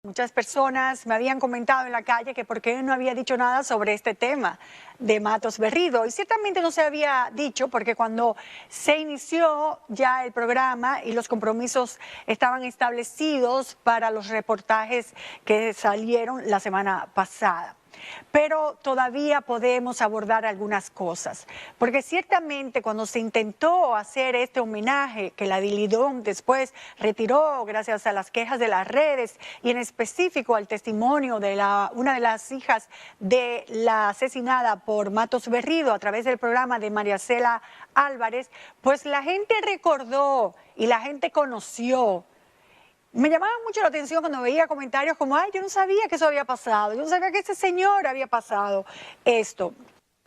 Muchas personas me habían comentado en la calle que por qué no había dicho nada sobre este tema de Matos Berrido. Y ciertamente no se había dicho porque cuando se inició ya el programa y los compromisos estaban establecidos para los reportajes que salieron la semana pasada. Pero todavía podemos abordar algunas cosas, porque ciertamente cuando se intentó hacer este homenaje que la DILIDOM después retiró gracias a las quejas de las redes y en específico al testimonio de una de las hijas de la asesinada por Matos Berrido a través del programa de María Cela Álvarez, pues la gente recordó y la gente conoció. Me llamaba mucho la atención cuando veía comentarios como, ay, yo no sabía que eso había pasado, yo no sabía que ese señor había pasado esto.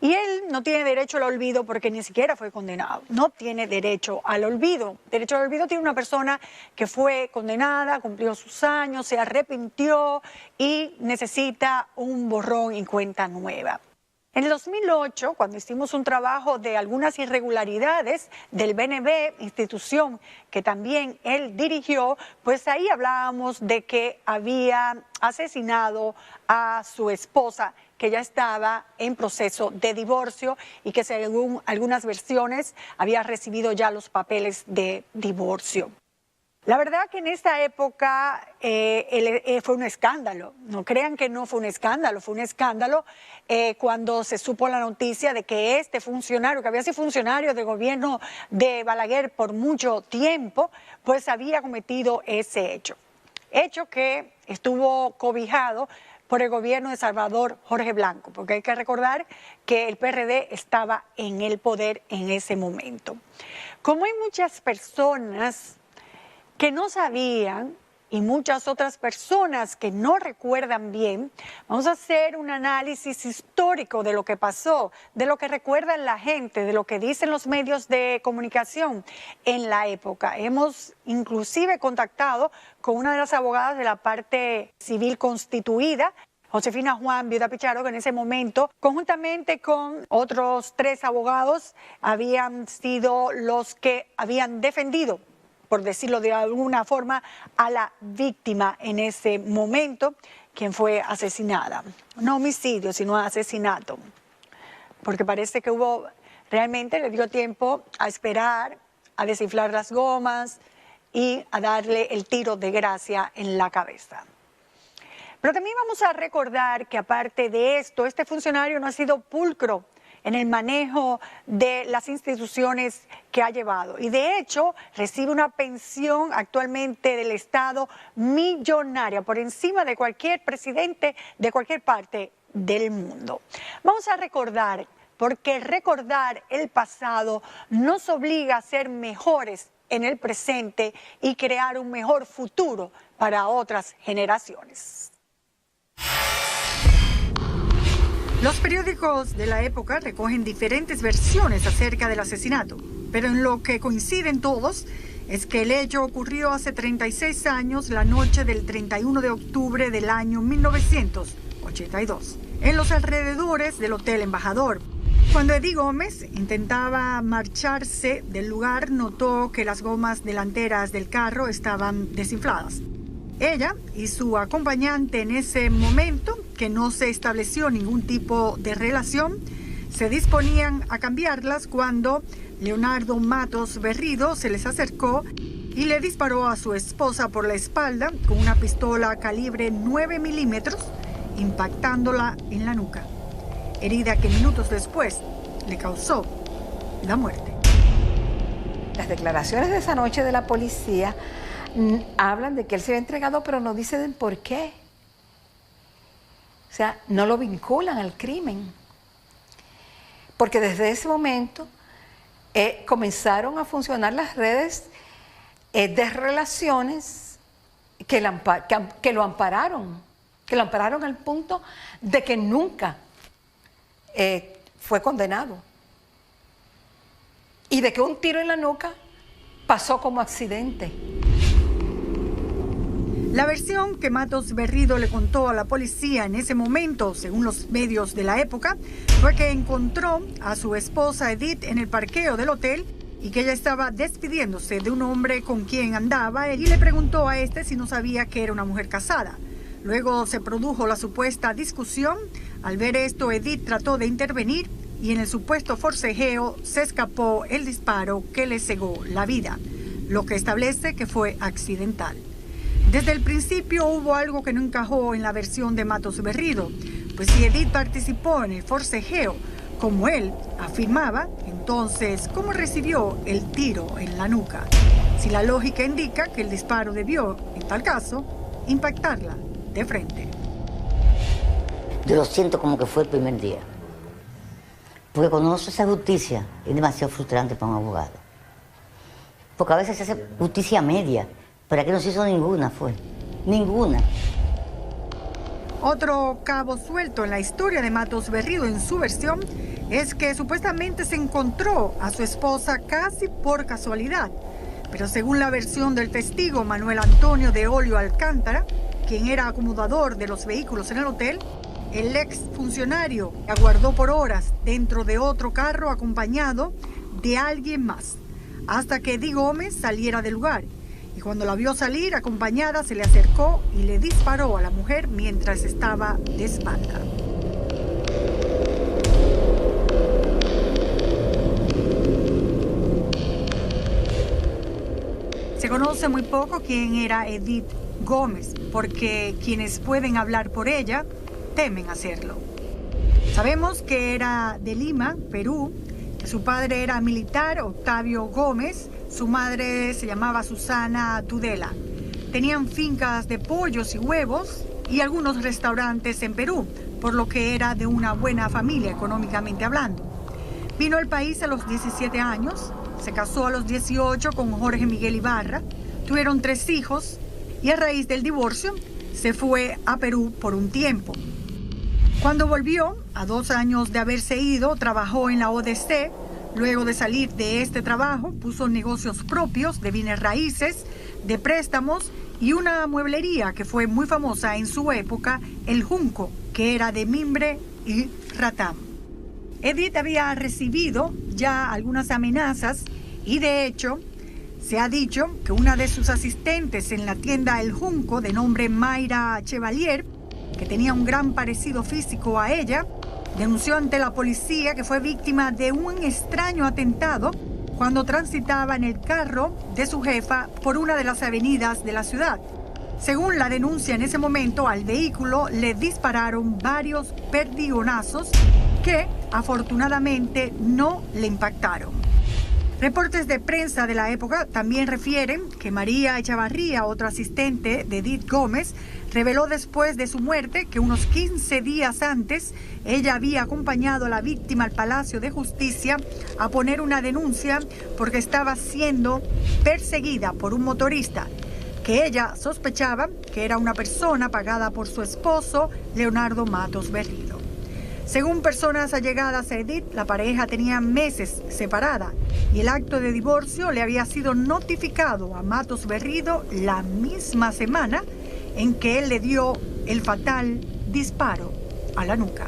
Y él no tiene derecho al olvido porque ni siquiera fue condenado, no tiene derecho al olvido. Derecho al olvido tiene una persona que fue condenada, cumplió sus años, se arrepintió y necesita un borrón y cuenta nueva. En el 2008, cuando hicimos un trabajo de algunas irregularidades del BNB, institución que también él dirigió, pues ahí hablábamos de que había asesinado a su esposa, que ya estaba en proceso de divorcio y que según algunas versiones había recibido ya los papeles de divorcio. La verdad que en esta época fue un escándalo, no crean que no fue un escándalo cuando se supo la noticia de que este funcionario, que había sido funcionario del gobierno de Balaguer por mucho tiempo, pues había cometido ese hecho que estuvo cobijado por el gobierno de Salvador Jorge Blanco, porque hay que recordar que el PRD estaba en el poder en ese momento. Como hay muchas personas que no sabían y muchas otras personas que no recuerdan bien, vamos a hacer un análisis histórico de lo que pasó, de lo que recuerda la gente, de lo que dicen los medios de comunicación en la época. Hemos inclusive contactado con una de las abogadas de la parte civil constituida, Josefina Juan Viuda Pichardo, que en ese momento, conjuntamente con otros 3 abogados, habían sido los que habían defendido, por decirlo de alguna forma, a la víctima en ese momento, quien fue asesinada. No homicidio, sino asesinato. Porque parece que realmente le dio tiempo a esperar, a desinflar las gomas y a darle el tiro de gracia en la cabeza. Pero también vamos a recordar que aparte de esto, este funcionario no ha sido pulcro en el manejo de las instituciones que ha llevado. Y de hecho, recibe una pensión actualmente del Estado millonaria, por encima de cualquier presidente de cualquier parte del mundo. Vamos a recordar, porque recordar el pasado nos obliga a ser mejores en el presente y crear un mejor futuro para otras generaciones. Los periódicos de la época recogen diferentes versiones acerca del asesinato, pero en lo que coinciden todos es que el hecho ocurrió hace 36 años, la noche del 31 de octubre del año 1982, en los alrededores del Hotel Embajador. Cuando Eddie Gómez intentaba marcharse del lugar, notó que las gomas delanteras del carro estaban desinfladas. Ella y su acompañante en ese momento, que no se estableció ningún tipo de relación, se disponían a cambiarlas cuando Leonardo Matos Berrido se les acercó y le disparó a su esposa por la espalda con una pistola calibre 9 milímetros, impactándola en la nuca, herida que minutos después le causó la muerte. Las declaraciones de esa noche de la policía hablan de que él se había entregado, pero no dicen por qué. O sea, no lo vinculan al crimen. Porque desde ese momento comenzaron a funcionar las redes de relaciones que lo ampararon al punto de que nunca fue condenado. Y de que un tiro en la nuca pasó como accidente. La versión que Matos Berrido le contó a la policía en ese momento, según los medios de la época, fue que encontró a su esposa Edith en el parqueo del hotel y que ella estaba despidiéndose de un hombre con quien andaba y le preguntó a este si no sabía que era una mujer casada. Luego se produjo la supuesta discusión. Al ver esto, Edith trató de intervenir y en el supuesto forcejeo se escapó el disparo que le cegó la vida, lo que establece que fue accidental. Desde el principio hubo algo que no encajó en la versión de Matos Berrido, pues si Edith participó en el forcejeo, como él afirmaba, entonces, ¿cómo recibió el tiro en la nuca? Si la lógica indica que el disparo debió, en tal caso, impactarla de frente. Yo lo siento como que fue el primer día. Porque cuando uno se hace justicia, es demasiado frustrante para un abogado. Porque a veces se hace justicia media, pero aquí no se hizo ninguna, ninguna. Otro cabo suelto en la historia de Matos Berrido en su versión es que supuestamente se encontró a su esposa casi por casualidad. Pero según la versión del testigo Manuel Antonio de Olio Alcántara, quien era acomodador de los vehículos en el hotel, el ex funcionario aguardó por horas dentro de otro carro acompañado de alguien más, hasta que Edith Gómez saliera del lugar. Y cuando la vio salir acompañada, se le acercó y le disparó a la mujer mientras estaba de espalda. Se conoce muy poco quién era Edith Gómez, porque quienes pueden hablar por ella temen hacerlo. Sabemos que era de Lima, Perú, que su padre era militar, Octavio Gómez, su madre se llamaba Susana Tudela. Tenían fincas de pollos y huevos y algunos restaurantes en Perú, por lo que era de una buena familia económicamente hablando. Vino al país a los 17 años, se casó a los 18 con Jorge Miguel Ibarra, tuvieron 3 hijos y a raíz del divorcio se fue a Perú por un tiempo. Cuando volvió, a 2 años de haberse ido, trabajó en la ODC. Luego de salir de este trabajo, puso negocios propios de bienes raíces, de préstamos y una mueblería que fue muy famosa en su época, El Junco, que era de mimbre y ratán. Edith había recibido ya algunas amenazas y de hecho se ha dicho que una de sus asistentes en la tienda El Junco, de nombre Mayra Chevalier, que tenía un gran parecido físico a ella, denunció ante la policía que fue víctima de un extraño atentado cuando transitaba en el carro de su jefa por una de las avenidas de la ciudad. Según la denuncia, en ese momento al vehículo le dispararon varios perdigonazos que afortunadamente no le impactaron. Reportes de prensa de la época también refieren que María Echavarría, otra asistente de Edith Gómez, reveló después de su muerte que unos 15 días antes ella había acompañado a la víctima al Palacio de Justicia a poner una denuncia porque estaba siendo perseguida por un motorista que ella sospechaba que era una persona pagada por su esposo, Leonardo Matos Berrido. Según personas allegadas a Edith, la pareja tenía meses separada y el acto de divorcio le había sido notificado a Matos Berrido la misma semana en que él le dio el fatal disparo a la nuca.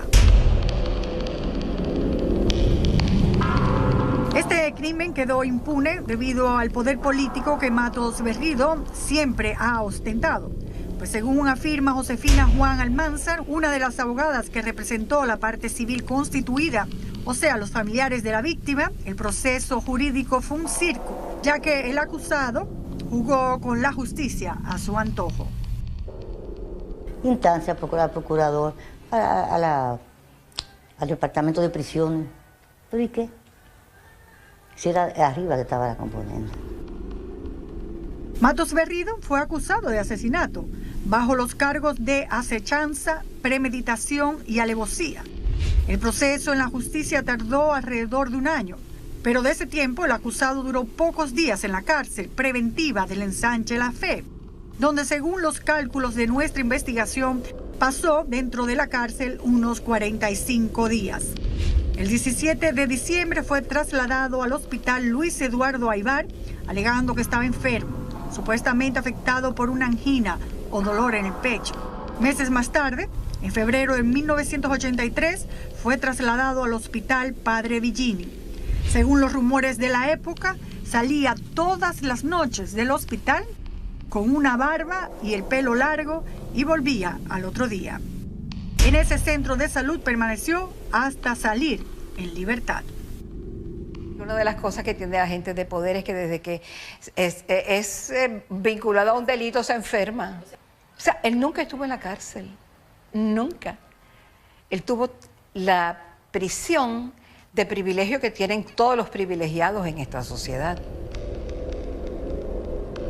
Este crimen quedó impune debido al poder político que Matos Berrido siempre ha ostentado. Pues según afirma Josefina Juan Almanzar, una de las abogadas que representó la parte civil constituida, o sea, los familiares de la víctima, el proceso jurídico fue un circo, ya que el acusado jugó con la justicia a su antojo. Instancia, procurador, al departamento de prisiones. ¿Pero y qué? Si era arriba que estaba la componente. Matos Berrido fue acusado de asesinato, bajo los cargos de acechanza, premeditación y alevosía. El proceso en la justicia tardó alrededor de 1 año, pero de ese tiempo el acusado duró pocos días en la cárcel preventiva del Ensanche La Fe, donde según los cálculos de nuestra investigación pasó dentro de la cárcel unos 45 días. El 17 de diciembre fue trasladado al hospital Luis Eduardo Aybar, alegando que estaba enfermo, supuestamente afectado por una angina o dolor en el pecho. Meses más tarde, en febrero de 1983, fue trasladado al hospital Padre Villini. Según los rumores de la época, salía todas las noches del hospital con una barba y el pelo largo y volvía al otro día. En ese centro de salud permaneció hasta salir en libertad. Una de las cosas que tiene la gente de poder es que desde que es vinculado a un delito se enferma. O sea, él nunca estuvo en la cárcel, nunca. Él tuvo la prisión de privilegio que tienen todos los privilegiados en esta sociedad.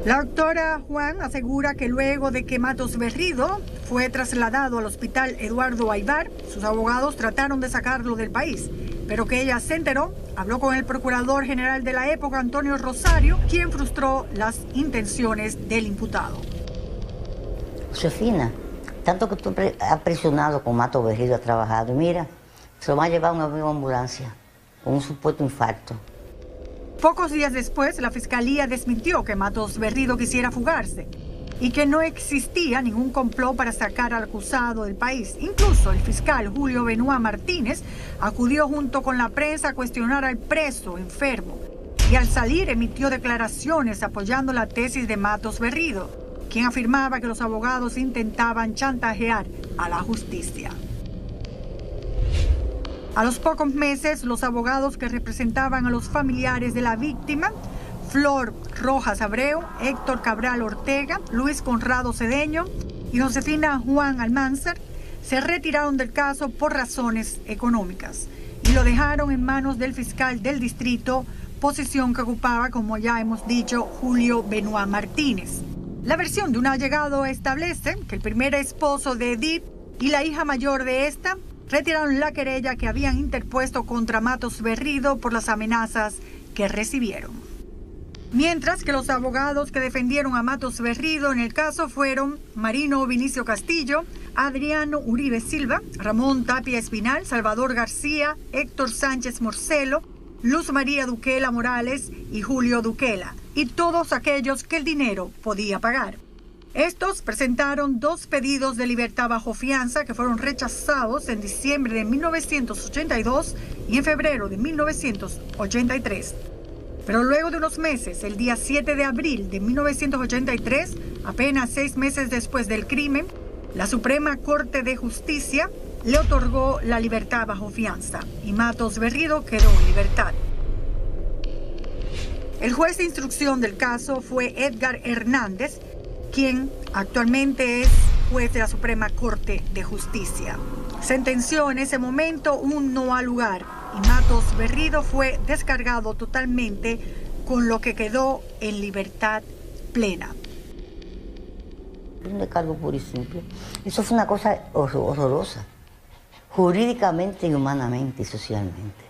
La doctora Juan asegura que luego de que Matos Berrido fue trasladado al hospital Eduardo Aybar, sus abogados trataron de sacarlo del país, pero que ella se enteró, habló con el procurador general de la época, Antonio Rosario, quien frustró las intenciones del imputado. Josefina, tanto que tú has presionado con Matos Berrido, has trabajado, y mira, se lo va a llevar una misma ambulancia con un supuesto infarto. Pocos días después, la fiscalía desmintió que Matos Berrido quisiera fugarse y que no existía ningún complot para sacar al acusado del país. Incluso el fiscal Julio Benoit Martínez acudió junto con la prensa a cuestionar al preso enfermo y al salir emitió declaraciones apoyando la tesis de Matos Berrido, quien afirmaba que los abogados intentaban chantajear a la justicia. A los pocos meses, los abogados que representaban a los familiares de la víctima, Flor Rojas Abreu, Héctor Cabral Ortega, Luis Conrado Cedeño y Josefina Juan Almanzar, se retiraron del caso por razones económicas y lo dejaron en manos del fiscal del distrito, posición que ocupaba, como ya hemos dicho, Julio Benoit Martínez. La versión de un allegado establece que el primer esposo de Edith y la hija mayor de esta retiraron la querella que habían interpuesto contra Matos Berrido por las amenazas que recibieron. Mientras que los abogados que defendieron a Matos Berrido en el caso fueron Marino Vinicio Castillo, Adriano Uribe Silva, Ramón Tapia Espinal, Salvador García, Héctor Sánchez Morcelo, Luz María Duquela Morales y Julio Duquela, y todos aquellos que el dinero podía pagar. Estos presentaron 2 pedidos de libertad bajo fianza que fueron rechazados en diciembre de 1982 y en febrero de 1983. Pero luego de unos meses, el día 7 de abril de 1983, apenas 6 meses después del crimen, la Suprema Corte de Justicia le otorgó la libertad bajo fianza y Matos Berrido quedó en libertad. El juez de instrucción del caso fue Edgar Hernández, quien actualmente es juez de la Suprema Corte de Justicia. Sentenció en ese momento un no al lugar y Matos Berrido fue descargado totalmente, con lo que quedó en libertad plena. Un descargo puro y simple. Eso fue una cosa horrorosa, jurídicamente y humanamente y socialmente.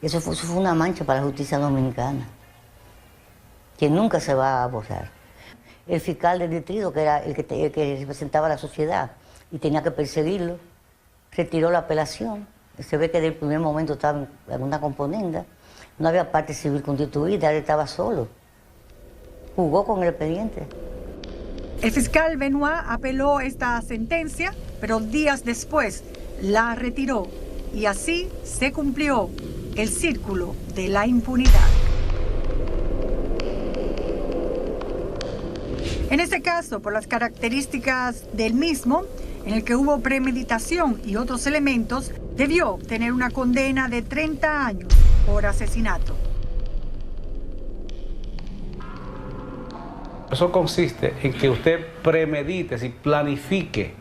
Eso fue una mancha para la justicia dominicana, que nunca se va a borrar. El fiscal del distrito, que era el que representaba a la sociedad y tenía que perseguirlo, retiró la apelación. Se ve que desde el primer momento estaba en una componenda, no había parte civil constituida, él estaba solo. Jugó con el expediente. El fiscal Benoit apeló esta sentencia, pero días después la retiró y así se cumplió el círculo de la impunidad. En este caso, por las características del mismo, en el que hubo premeditación y otros elementos, debió tener una condena de 30 años por asesinato. Eso consiste en que usted premedite, si planifique,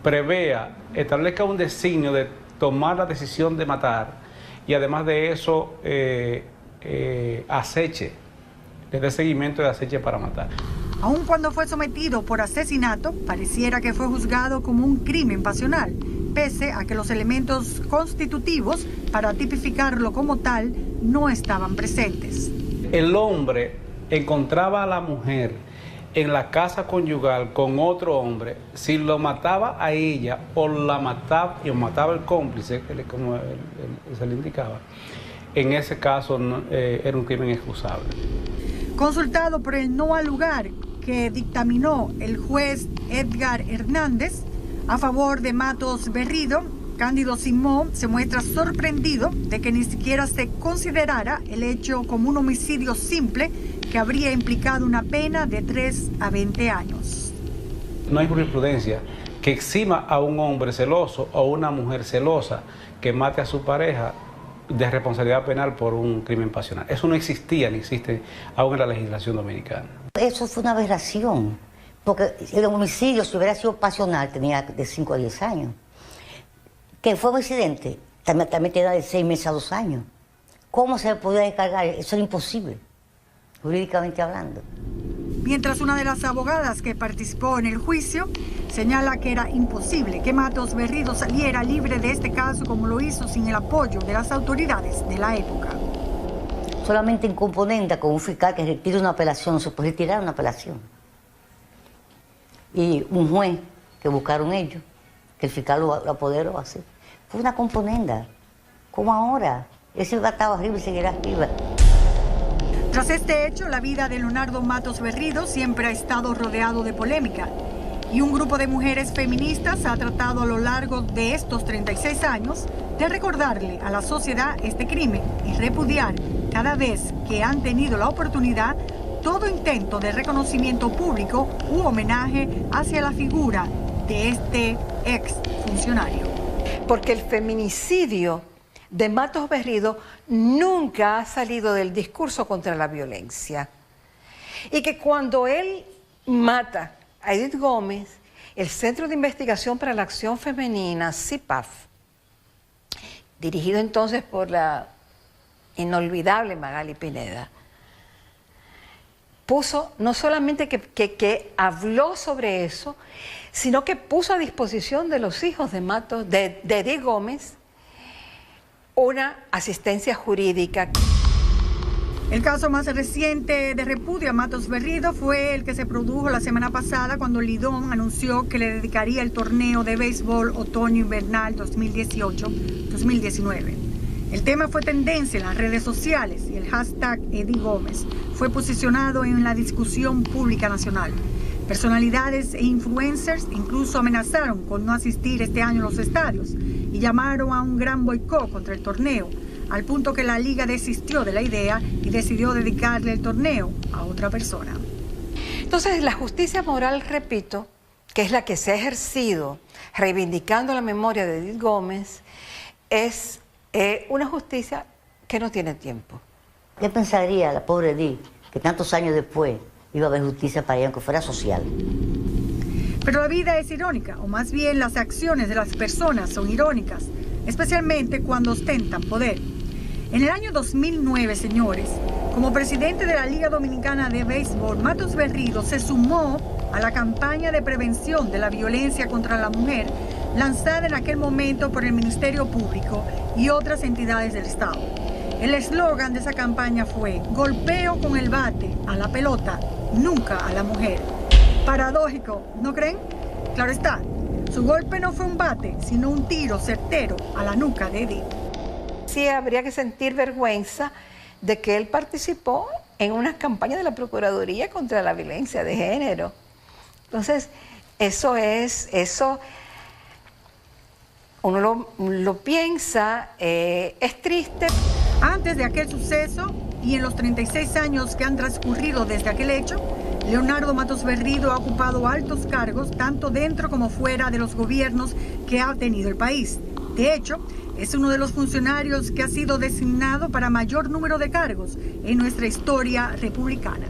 prevea, establezca un designio de tomar la decisión de matar y además de eso aceche, le dé seguimiento de aceche para matar. Aun cuando fue sometido por asesinato, pareciera que fue juzgado como un crimen pasional, pese a que los elementos constitutivos para tipificarlo como tal no estaban presentes. El hombre encontraba a la mujer en la casa conyugal con otro hombre, si lo mataba a ella o la mataba y mataba el cómplice, como se le indicaba, en ese caso era un crimen excusable. Consultado por el no al lugar que dictaminó el juez Edgar Hernández a favor de Matos Berrido, Cándido Simón se muestra sorprendido de que ni siquiera se considerara el hecho como un homicidio simple que habría implicado una pena de 3 a 20 años. no hay jurisprudencia que exima a un hombre celoso o una mujer celosa que mate a su pareja de responsabilidad penal por un crimen pasional. Eso no existía ni existe aún en la legislación dominicana. Eso fue una aberración, porque el homicidio, si hubiera sido pasional, tenía de 5 a 10 años. Que fue un accidente, también tenía de 6 meses a 2 años. ¿Cómo se podía descargar? Eso era imposible, jurídicamente hablando. Mientras una de las abogadas que participó en el juicio señala que era imposible que Matos Berrido saliera libre de este caso como lo hizo sin el apoyo de las autoridades de la época. Solamente en componenda con un fiscal que retire una apelación, no se puede retirar una apelación. Y un juez que buscaron ellos, que el fiscal lo apoderó así. Fue una componenda, como ahora. Ese va a estar arriba y seguirá arriba. Tras este hecho, la vida de Leonardo Matos Berrido siempre ha estado rodeado de polémica. Y un grupo de mujeres feministas ha tratado a lo largo de estos 36 años de recordarle a la sociedad este crimen y repudiar cada vez que han tenido la oportunidad todo intento de reconocimiento público u homenaje hacia la figura de este ex funcionario. Porque el feminicidio de Matos Berrido nunca ha salido del discurso contra la violencia. Y que cuando él mata a Edith Gómez, el Centro de Investigación para la Acción Femenina, CIPAF, dirigido entonces por la inolvidable Magali Pineda, puso, no solamente que habló sobre eso, sino que puso a disposición de los hijos de Matos, de Edith Gómez, una asistencia jurídica. El caso más reciente de repudio a Matos Berrido fue el que se produjo la semana pasada cuando Lidón anunció que le dedicaría el torneo de béisbol otoño-invernal 2018-2019. El tema fue tendencia en las redes sociales y el hashtag Edith Gómez fue posicionado en la discusión pública nacional. Personalidades e influencers incluso amenazaron con no asistir este año a los estadios y llamaron a un gran boicot contra el torneo, al punto que la liga desistió de la idea y decidió dedicarle el torneo a otra persona. Entonces, la justicia moral, repito, que es la que se ha ejercido reivindicando la memoria de Edith Gómez, es una justicia que no tiene tiempo. ¿Qué pensaría la pobre Edith, que tantos años después iba a haber justicia para ella, aunque fuera social? Pero la vida es irónica, o más bien las acciones de las personas son irónicas, especialmente cuando ostentan poder. En el año 2009, señores, como presidente de la Liga Dominicana de Béisbol, Matos Berrido se sumó a la campaña de prevención de la violencia contra la mujer lanzada en aquel momento por el Ministerio Público y otras entidades del Estado. El eslogan de esa campaña fue: golpeo con el bate a la pelota, nunca a la mujer. Paradójico, ¿no creen? Claro está, su golpe no fue un bate, sino un tiro certero a la nuca de Edith. Sí, habría que sentir vergüenza de que él participó en una campaña de la Procuraduría contra la violencia de género. Entonces, eso uno lo piensa, es triste. Antes de aquel suceso y en los 36 años que han transcurrido desde aquel hecho, Leonardo Matos Berrido ha ocupado altos cargos tanto dentro como fuera de los gobiernos que ha tenido el país. De hecho, es uno de los funcionarios que ha sido designado para mayor número de cargos en nuestra historia republicana.